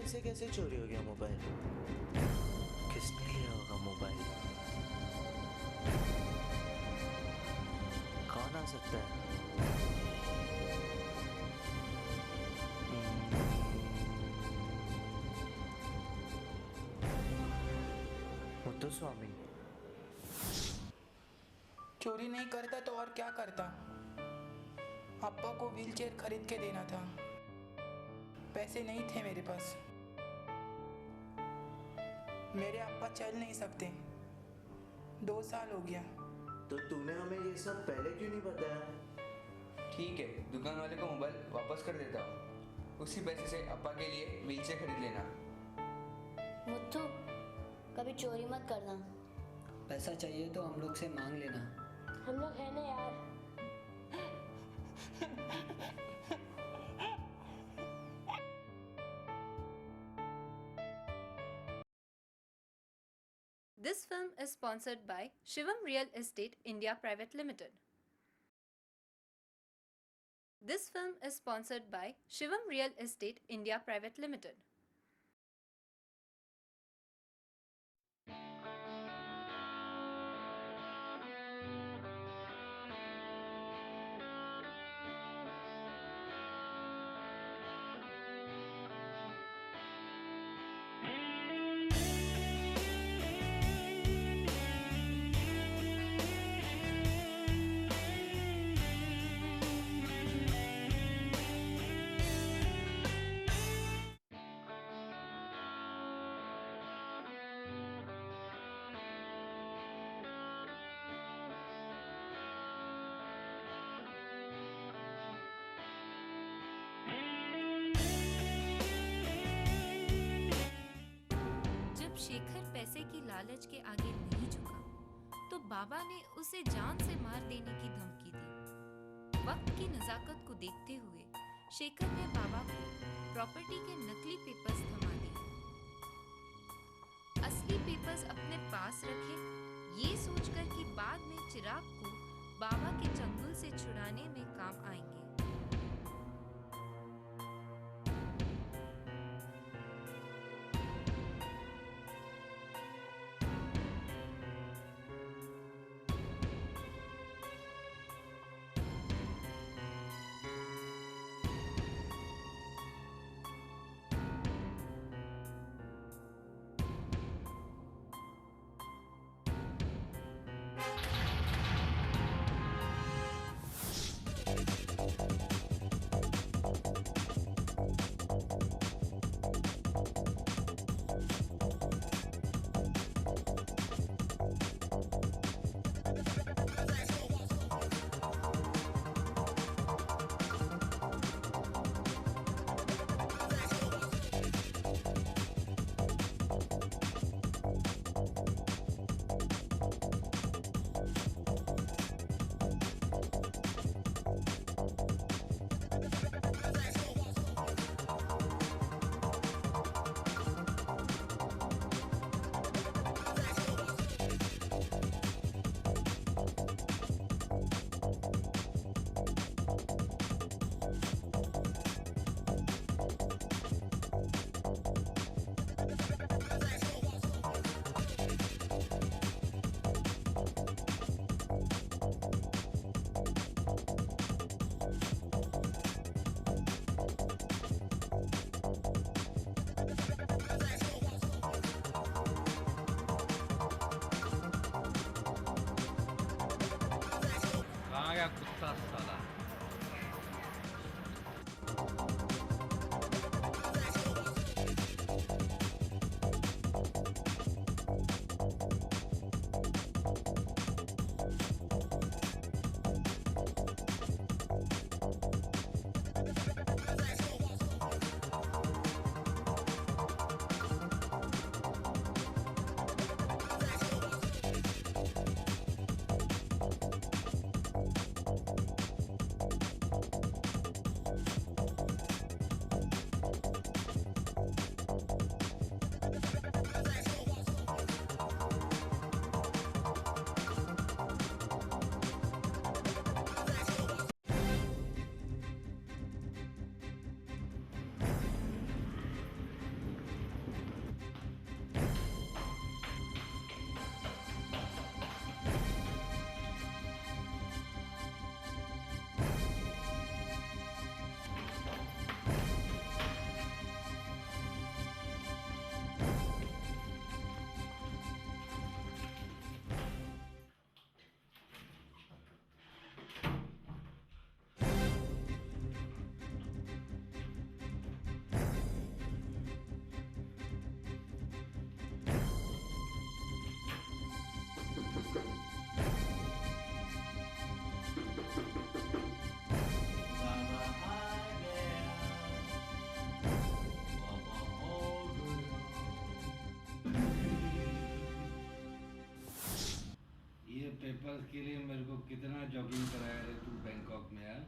से कैसे चोरी हो गया मोबाइल? किसने लिया होगा मोबाइल? कौन आ सकता है? मुत्तुस्वामी। चोरी नहीं करता तो और क्या करता। अप्पा को व्हीलचेयर खरीद के देना था, पैसे नहीं थे मेरे पास। मेरे अप्पा चल नहीं सकते, 2 साल हो गया। तो तूने हमें ये सब पहले क्यों नहीं बताया? ठीक है, दुकान वाले को मोबाइल वापस कर देता हूँ। उसी पैसे से अप्पा के लिए व्हीलचेयर खरीद लेना। मुत्तू, कभी चोरी मत करना। पैसा चाहिए तो हम लोग से मांग लेना। हम लोग हैं ना यार। This film is sponsored by Shivam Real Estate India Private Limited. This film is sponsored by Shivam Real Estate India Private Limited. जब शेखर पैसे की लालच के आगे नहीं झुका, तो बाबा ने उसे जान से मार देने की धमकी दी। वक्त की नजाकत को देखते हुए शेखर ने बाबा को प्रॉपर्टी के नकली पेपर्स थमा दिए। असली पेपर्स अपने पास रखे, ये सोचकर कि बाद में चिराग को बाबा के चंगुल से छुड़ाने में काम आएंगे। पेपर्स के लिए मेरे को कितना जॉगिंग कराया रे तू बैंकॉक में यार।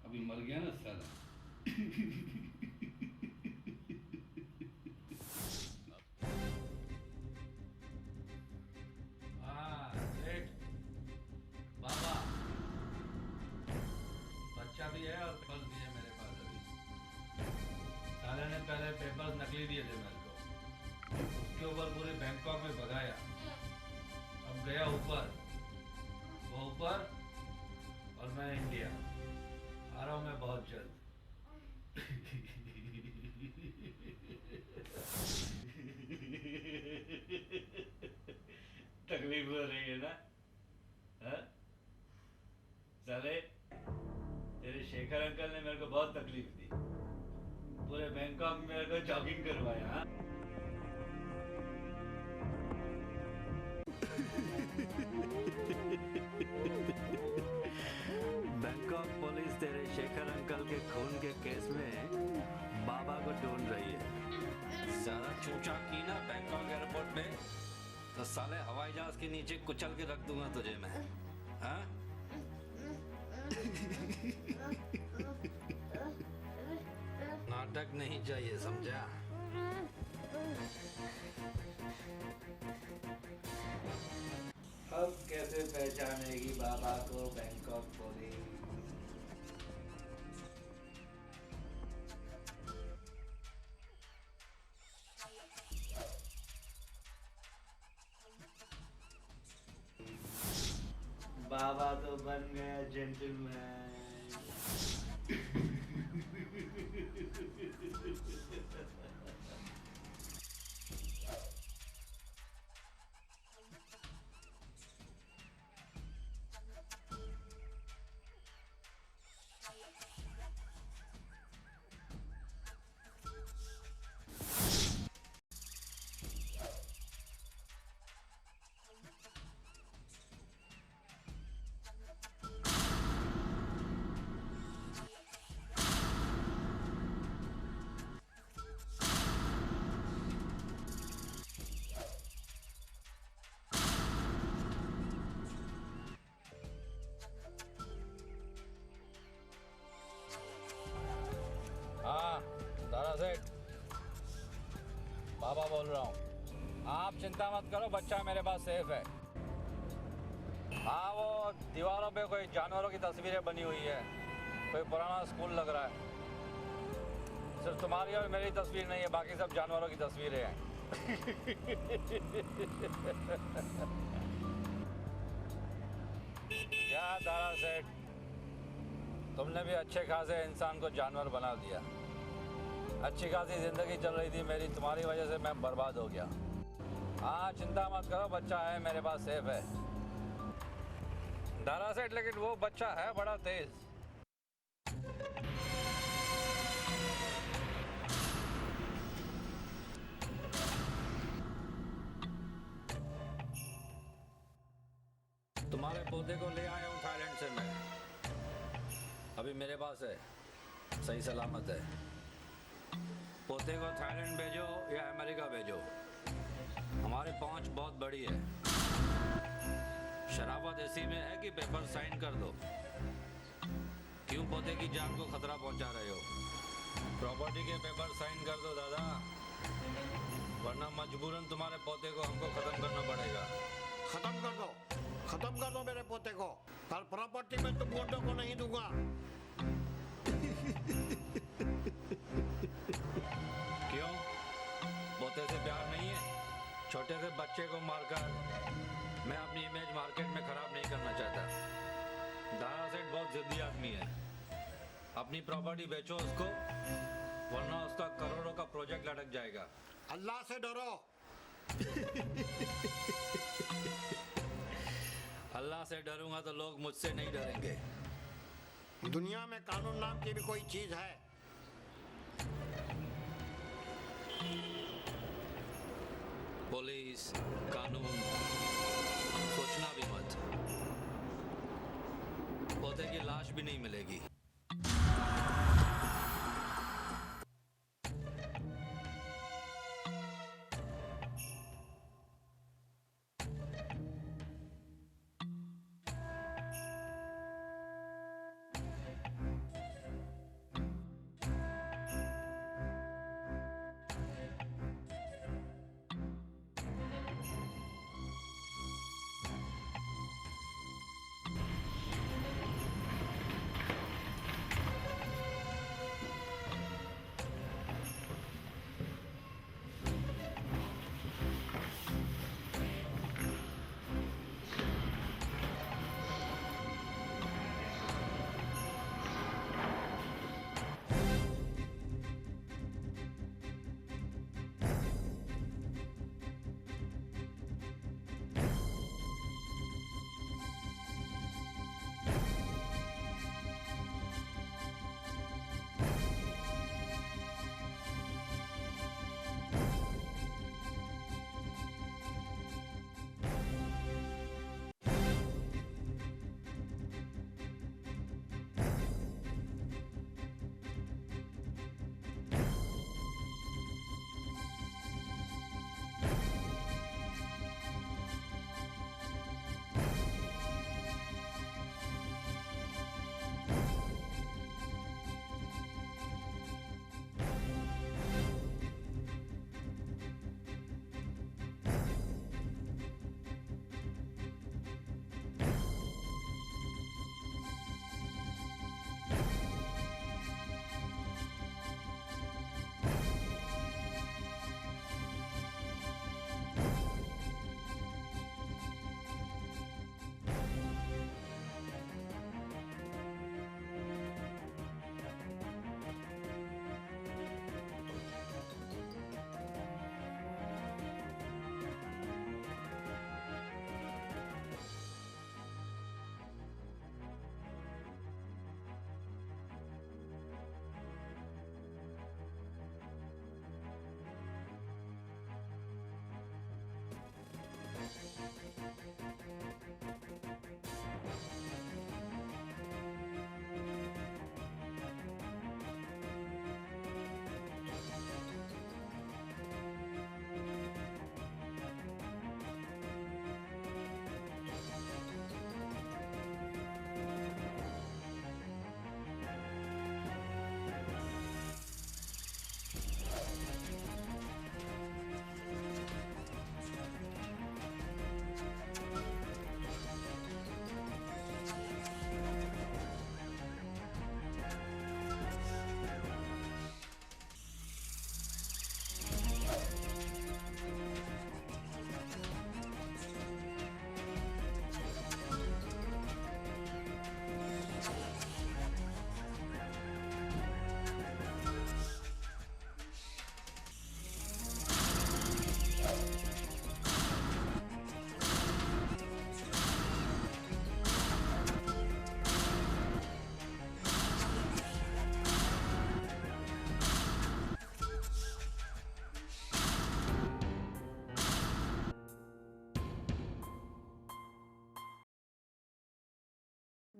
अभी मर गया ना साला। हाँ सेठ बाबा, बच्चा भी है और पेपर्स भी है मेरे पास अभी। साले ने पहले पेपर्स नकली दिए थे मेरे को, उसके ऊपर पूरे बैंकॉक में भगाया। अब गया ऊपर, वो ऊपर और मैं इंडिया। आ रहा हूँ मैं बहुत जल्द। तकलीफ हो रही है ना? हाँ? साले तेरे शेखर अंकल ने मेरे को बहुत तकलीफ दी, पूरे बैंकॉक में मेरे को जॉगिंग करवाया। हाँ? बैंकॉक पुलिस तेरे शेखर अंकल के खून के केस में बाबा को ढूंढ रही है। ज्यादा चूचा की ना बैंकॉक एयरपोर्ट में तो साले हवाई जहाज के नीचे कुचल के रख दूंगा तुझे मैं। हाँ? नाटक नहीं चाहिए, समझा? अब कैसे पहचानेगी बाबा को बैंकॉक पुलिस? बाबा तो बन गया जेंटलमैन। हाँ दादा सेठ, बाबा बोल रहा हूँ। आप चिंता मत करो, बच्चा मेरे पास सेफ है। हाँ, वो दीवारों पे कोई जानवरों की तस्वीरें बनी हुई है, कोई पुराना स्कूल लग रहा है। सिर्फ तुम्हारी और मेरी तस्वीर नहीं है, बाकी सब जानवरों की तस्वीरें हैं। क्या दादा सेठ, तुमने भी अच्छे खासे इंसान को जानवर बना दिया। अच्छी खासी जिंदगी चल रही थी मेरी, तुम्हारी वजह से मैं बर्बाद हो गया। हाँ चिंता मत करो, बच्चा है मेरे पास, सेफ है दादा सेठ। लेकिन वो बच्चा है बड़ा तेज। तुम्हारे पोते को ले आया हूँ थाईलैंड से मैं, अभी मेरे पास है, सही सलामत है। पोते को थाईलैंड भेजो या अमेरिका भेजो, हमारी पहुंच बहुत बड़ी है। शराफत ऐसी में है कि पेपर साइन कर दो। क्यों पोते की जान को खतरा पहुंचा रहे हो? प्रॉपर्टी के पेपर साइन कर दो दादा, वरना मजबूरन तुम्हारे पोते को हमको खत्म करना पड़ेगा। खत्म कर दो मेरे पोते को। कल प्रॉपर्टी में तुम गुंडों को नहीं दूंगा। क्यों? पोते से प्यार नहीं है? छोटे से बच्चे को मारकर मैं अपनी इमेज मार्केट में खराब नहीं करना चाहता। दादा सेठ बहुत जिद्दी आदमी है, अपनी प्रॉपर्टी बेचो उसको, वरना उसका करोड़ों का प्रोजेक्ट लटक जाएगा। अल्लाह से डरो। अल्लाह से डरूंगा तो लोग मुझसे नहीं डरेंगे। दुनिया में कानून नाम की भी कोई चीज है? पुलिस, कानून, सोचना भी मत। पोते की लाश भी नहीं मिलेगी।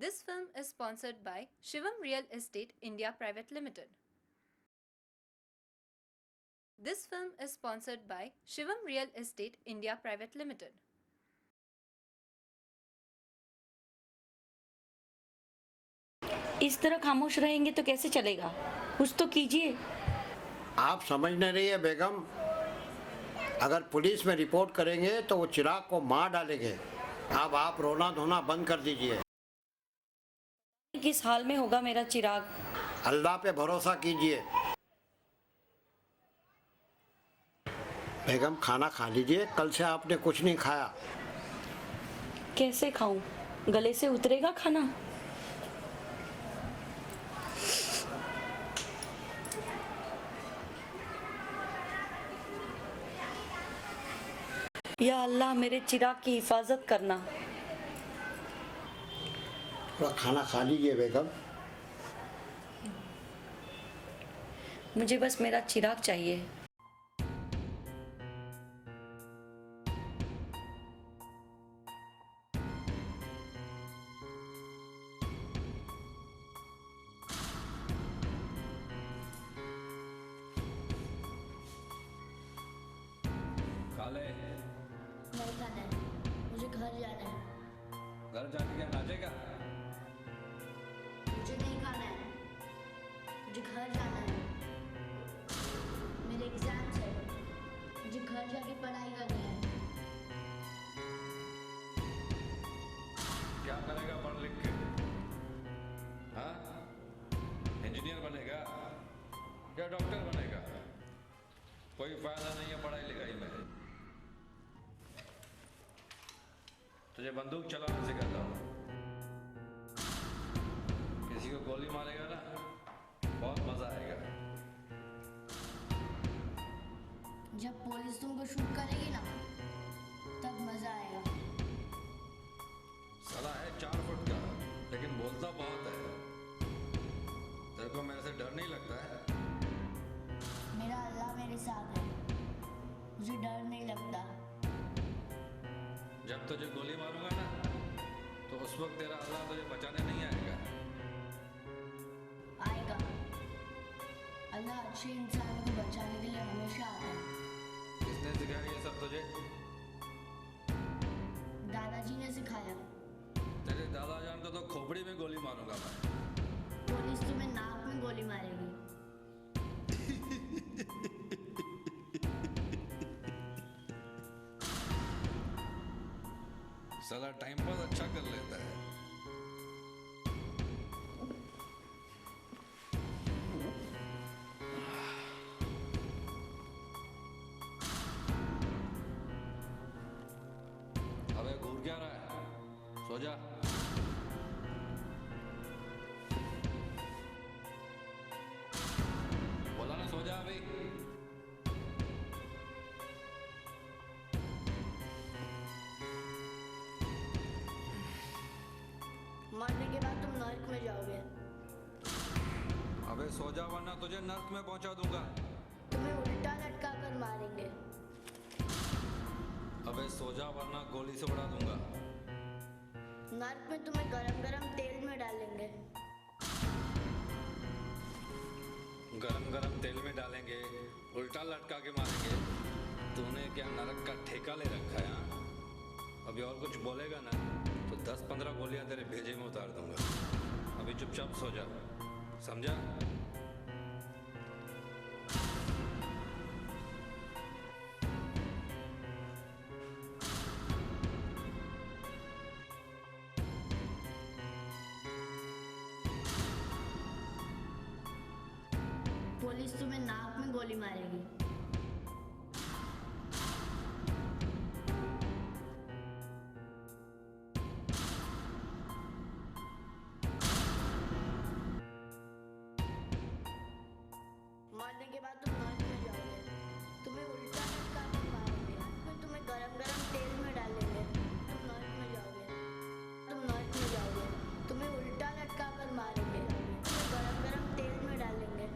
This film is sponsored by Shivam Real Estate India Private Limited. This film is sponsored by Shivam Real Estate India Private Limited. इस तरह खामोश रहेंगे तो कैसे चलेगा? कुछ तो कीजिए। आप समझ नहीं रही है बेगम, अगर पुलिस में रिपोर्ट करेंगे तो वो चिराग को मार डालेंगे। अब आप रोना धोना बंद कर दीजिए। किस हाल में होगा मेरा चिराग? अल्लाह पे भरोसा कीजिए। बेगम खाना खा लीजिए, कल से आपने कुछ नहीं खाया। कैसे खाऊं? गले से उतरेगा खाना? या अल्लाह मेरे चिराग की हिफाजत करना। थोड़ा खाना खा लीजिए बेगम। मुझे बस मेरा चिराग चाहिए। काले नहीं खाना है, मुझे घर जाना है। घर जाके क्या नाचेगा? मुझे नहीं खाना है, मुझे घर जाना है। मेरे एग्जाम्स है, मुझे घर जाके पढ़ाई करनी है। क्या करेगा पढ़ लिख के? हाँ, इंजीनियर बनेगा या डॉक्टर बनेगा? कोई फायदा नहीं है पढ़ाई लिखाई में। तुझे बंदूक चलाना सिखाता हूँ। किसी को गोली मारेगा ना, बहुत मजा आएगा। जब पुलिस तुमको शूट करेगी ना, तब मजा आएगा। साला है 4 फुट का, लेकिन बोलता बहुत है। तेरे को मेरे से डर नहीं लगता है? मेरा अल्लाह मेरे साथ है, मुझे डर नहीं लगता। जब तुझे गोली मारूंगा ना, तो उस वक्त तेरा अल्लाह तुझे बचाने नहीं आएगा। आएगा। अल्लाह अच्छे इंसानों को बचाने के लिए हमेशा आता है। किसने सिखाया ये सब तुझे? दादाजी ने सिखाया। तेरे दादाजान को तो खोपड़ी में गोली मारूंगा मैं। पुलिस तुम्हें नाक में गोली मारेगी। साला टाइम पास अच्छा कर लेता है। अबे घूर क्या रहा है? सो जा। बोला ना सो जा अभी। मरने के बाद तुम नर्क में जाओगे। अबे सो जा वरना तुझे नर्क में पहुंचा दूंगा। तुम्हें उल्टा लटका कर मारेंगे। अबे सो जा वरना गोली से उड़ा दूंगा। नर्क में तुम्हें गरम गरम तेल में डालेंगे। गरम गरम तेल में डालेंगे, उल्टा लटका के मारेंगे। तूने क्या नरक का ठेका ले रखा है? हाँ? अभी और कुछ बोलेगा ना तो 10-15 गोलियां तेरे भेजे में उतार दूंगा। अभी चुपचाप सो जा, समझा? पुलिस तुम्हें नाक में गोली मारेगी। मरने के बाद तुम नर्क में जाओगे। तुम्हें उल्टा लटका कर मारेंगे। फिर तुम्हें गरम गरम तेल में डालेंगे। तुम नर्क में जाओगे। तुम नर्क में जाओगे। तुम्हें उल्टा लटका कर मारेंगे। तुम्हें गरम गरम तेल में डालेंगे।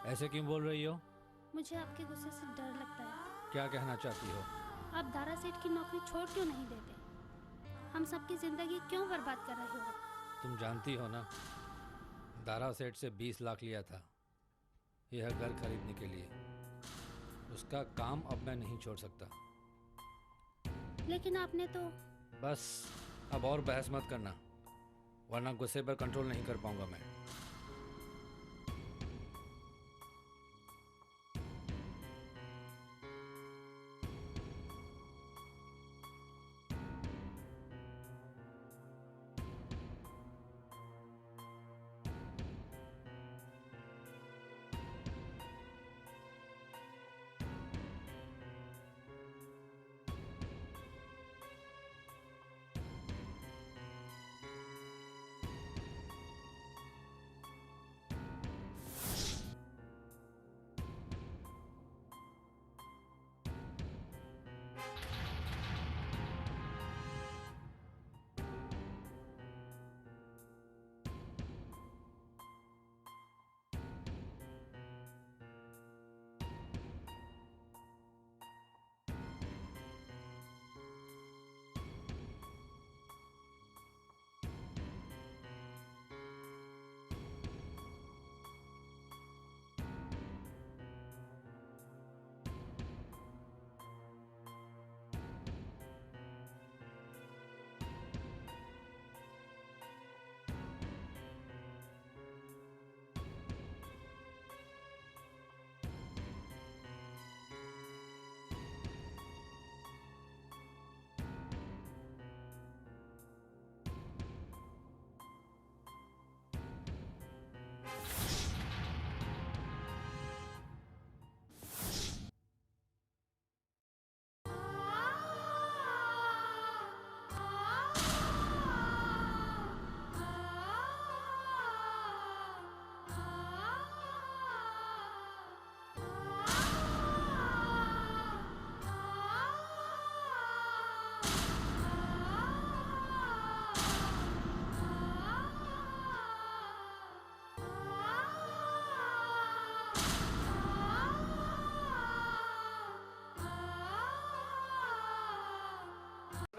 ऐसे क्यों बोल रही हो? मुझे आपके गुस्से से डर लगता है। क्या कहना चाहती हो? आप दारा सेठ की नौकरी छोड़ क्यों नहीं देते? हम सबकी जिंदगी क्यों बर्बाद कर रहे हो? तुम जानती हो ना, दारा सेठ से 20 लाख लिया था यह घर खरीदने के लिए। उसका काम अब मैं नहीं छोड़ सकता। लेकिन आपने तो... बस अब और बहस मत करना, वरना गुस्से पर कंट्रोल नहीं कर पाऊंगा मैं।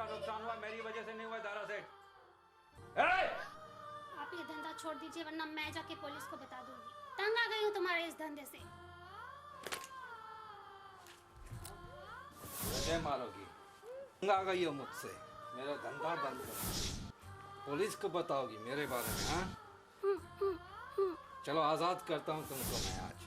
नुकसान हुआ मेरी वजह से नहीं हुआ दारा सेठ। आप ये धंधा छोड़ दीजिए, वरना मैं जाके पुलिस को बता दूंगी। तंग आ गई हूँ तुम्हारे इस धंधे से। मुझे मारोगी? तंग आ गई हो मुझसे? मेरा धंधा बंद करो। पुलिस को बताओगी मेरे बारे में? हाँ, चलो आजाद करता हूँ तुमको मैं आज।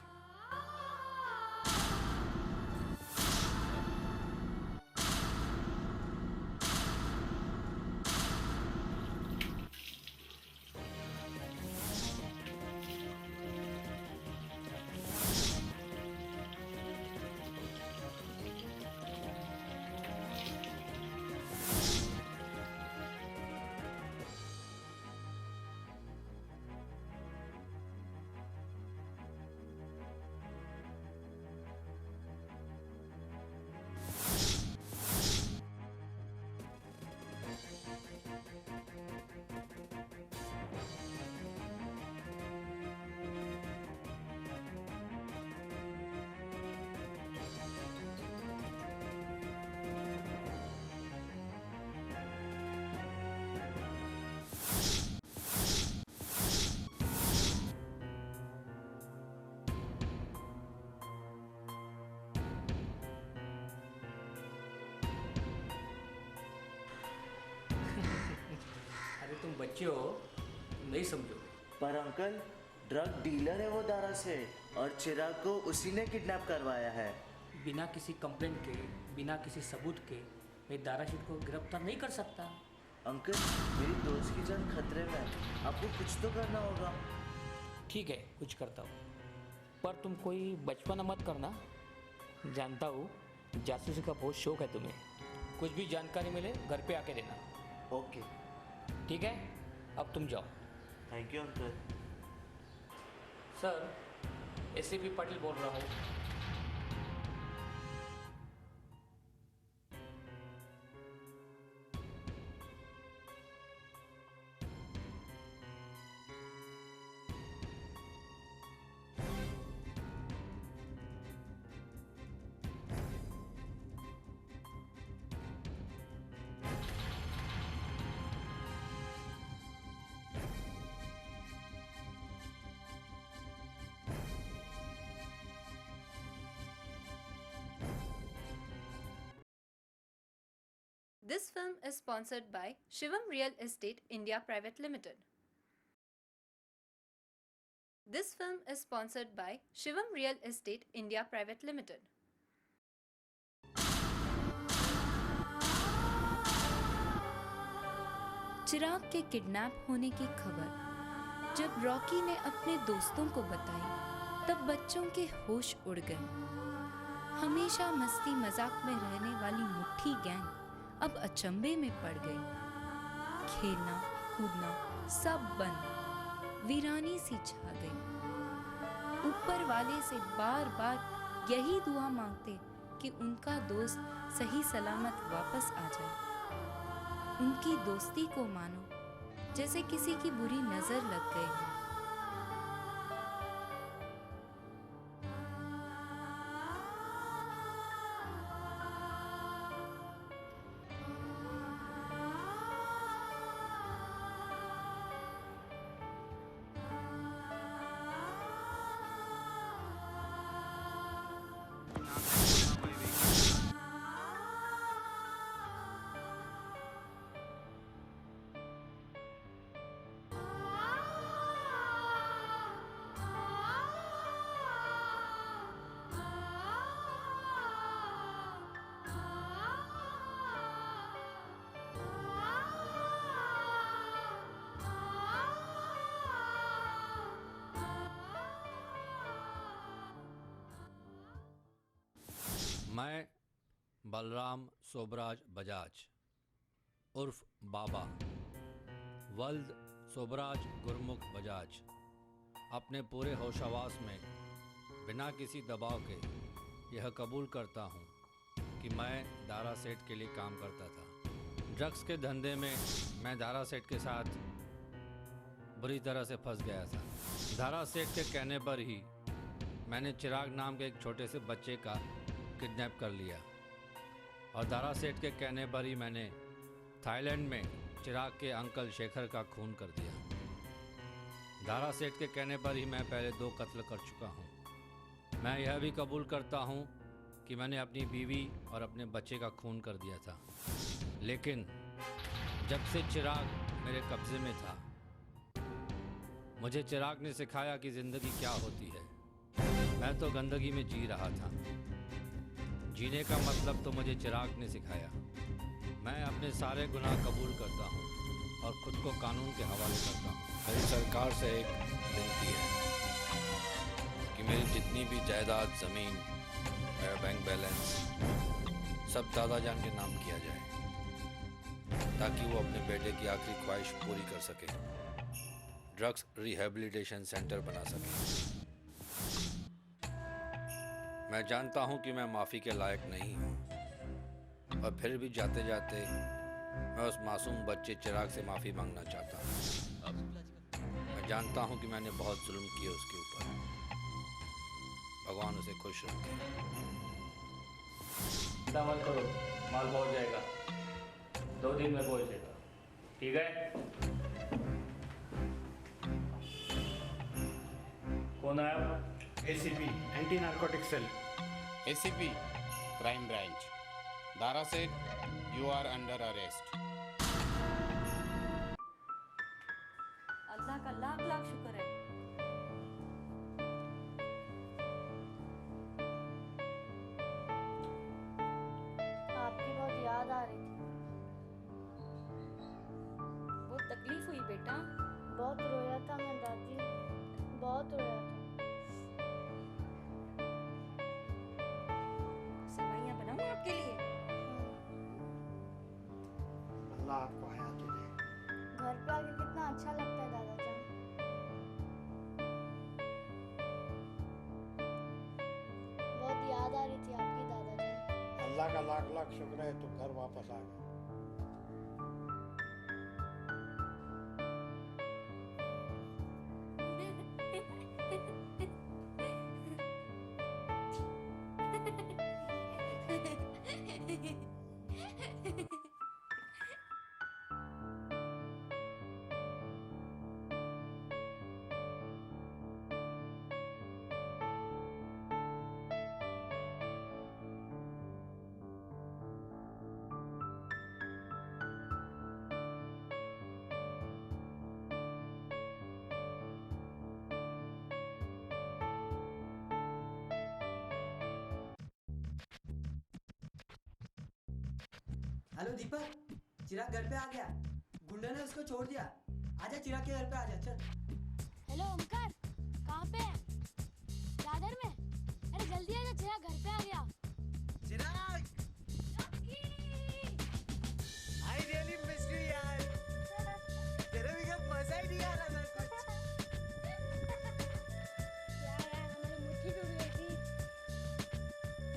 तुम बच्चे हो, तुम नहीं समझो। पर अंकल, ड्रग डीलर है वो दारा सेठ, और चिराग को उसी ने किडनैप करवाया है। बिना किसी कंप्लेंट के, बिना किसी सबूत के मैं दारा सेठ को गिरफ्तार नहीं कर सकता। अंकल, मेरी दोस्त की जान खतरे में है, आपको कुछ तो करना होगा। ठीक है, कुछ करता हूँ, पर तुम कोई बचपना मत करना। जानता हूँ जासूसी का बहुत शौक है तुम्हें। कुछ भी जानकारी मिले घर पे आके देना। ओके, ठीक है, अब तुम जाओ। Thank you uncle. Sir, ACP Patil बोल रहा हूँ। This film is sponsored by Shivam Real Estate India Private Limited. This film is sponsored by Shivam Real Estate India Private Limited. चिराग के किडनैप होने की खबर जब रॉकी ने अपने दोस्तों को बताई, तब बच्चों के होश उड़ गए। हमेशा मस्ती मजाक में रहने वाली मुट्ठी गैंग अब अचंभे में पड़ गई। खेलना कूदना सब बंद, वीरानी सी छा गई। ऊपर वाले से बार बार यही दुआ मांगते कि उनका दोस्त सही सलामत वापस आ जाए। उनकी दोस्ती को मानो जैसे किसी की बुरी नजर लग गई हो। मैं बलराम सोबराज बजाज उर्फ बाबा वल्द सोबराज गुरमुख बजाज अपने पूरे होशावास में बिना किसी दबाव के यह कबूल करता हूँ कि मैं दारा सेठ के लिए काम करता था। ड्रग्स के धंधे में मैं दारा सेठ के साथ बुरी तरह से फंस गया था। दारा सेठ के कहने पर ही मैंने चिराग नाम के एक छोटे से बच्चे का किडनैप कर लिया और दारा सेठ के कहने पर ही मैंने थाईलैंड में चिराग के अंकल शेखर का खून कर दिया। दारा सेठ के कहने पर ही मैं पहले 2 कत्ल कर चुका हूँ। मैं यह भी कबूल करता हूँ कि मैंने अपनी बीवी और अपने बच्चे का खून कर दिया था। लेकिन जब से चिराग मेरे कब्जे में था, मुझे चिराग ने सिखाया कि ज़िंदगी क्या होती है। मैं तो गंदगी में जी रहा था। जीने का मतलब तो मुझे चिराग ने सिखाया। मैं अपने सारे गुनाह कबूल करता हूँ और खुद को कानून के हवाले करता हूँ। मेरी सरकार से एक विनती है कि मेरी जितनी भी जायदाद, ज़मीन, मेरा बैंक बैलेंस सब दादाजान के नाम किया जाए ताकि वो अपने बेटे की आखिरी ख्वाहिश पूरी कर सके, ड्रग्स रिहेबिलिटेशन सेंटर बना सके। मैं जानता हूं कि मैं माफ़ी के लायक नहीं हूं और फिर भी जाते जाते मैं उस मासूम बच्चे चिराग से माफ़ी मांगना चाहता हूं। मैं जानता हूं कि मैंने बहुत जुल्म किए उसके ऊपर। भगवान उसे खुश रखे। चिंता मत करो, माल पहुंच जाएगा, 2 दिन में पहुंचेगा। ठीक है? कौन आया? ACP anti narcotic cell. ACP crime branch. Dara Seth, you are under arrest. Allah का लाख लाख शुक्र है। आपकी बहुत याद आ रही थी। बहुत तकलीफ हुई बेटा। बहुत रोया था मैं दादी, बहुत रोया था। सेवइयां बनाऊं आपके लिए? अल्लाह आपको हयात दे। घर पे आके कितना अच्छा लगता है दादा जान। बहुत याद आ रही थी आपकी दादा जान। अल्लाह का लाख लाख शुक्र है तुम घर वापस आ गए। हेलो दीपक, चिराग घर पे आ गया। गुंडा ने उसको छोड़ दिया। आजा चिराग के घर पे आजा, चल। हेलो ओमकार, कहाँ पे है? दादर में? अरे जल्दी आजा, चिराग घर पे आ गया। चिराग, I really miss you यार। तेरे बिना मजा ही नहीं आ रहा था कुछ। यार हमारी मुट्ठी टूट गई थी।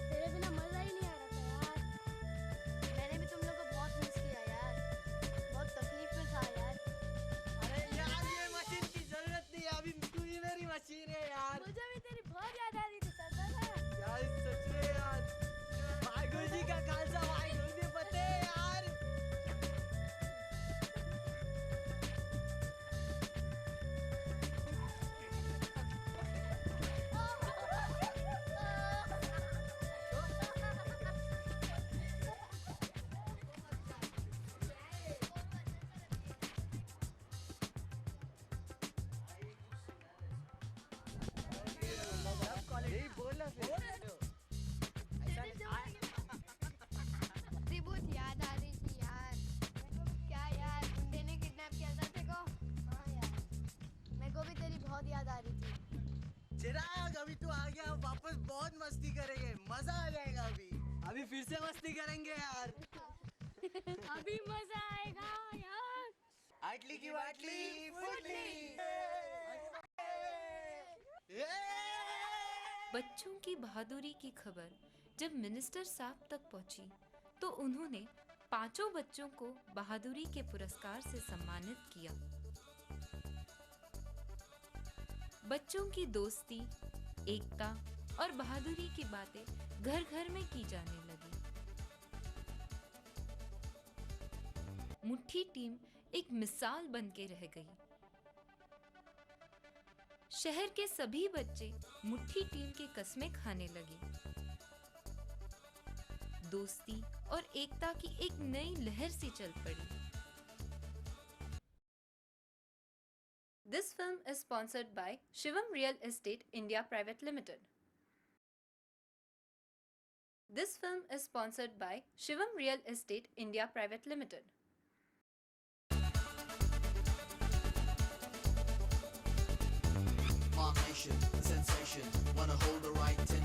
तेरे बिना मजा ही नहीं आ रहा था यार। मैंने भी तुम लोग को बहुत मिस किया यार, बहुत तकलीफ में था यार। अरे यार ये मशीन की जरूरत नहीं है, अभी तू ही मेरी मशीन है यार। मुझे भी तेरी बहुत याद आ रही थी सरदार। यार सच में यार, वाहिगुरु जी का खालसा वाहिगुरु जी फतेह यार। यही बोलना फिर। अरे बहुत याद आ रही थी यार। क्या यार, गुंडे ने किडनैप किया था तेरे को? हाँ यार, मेरे को भी तेरी बहुत याद आ रही थी। चिराग अभी तू आ गया, वापस बहुत मस्ती करेंगे, मजा आ जाएगा। अभी फिर से मस्ती करेंगे यार। अभी मजा आएगा यार। आटली की वाटली फुटली। बच्चों की बहादुरी की खबर जब मिनिस्टर साहब तक पहुंची तो उन्होंने 5 बच्चों को बहादुरी के पुरस्कार से सम्मानित किया। बच्चों की दोस्ती, एकता और बहादुरी की बातें घर घर में की जाने लगी। मुट्ठी टीम एक मिसाल बन के रह गई। शहर के सभी बच्चे मुट्ठी टीम की कस्में खाने लगे। दोस्ती और एकता की एक नई लहर सी चल पड़ी। This film is sponsored by Shivam Real Estate India Private Limited. This film is sponsored by Shivam Real Estate India Private Limited. Our nation, sensation, wanna hold the right 10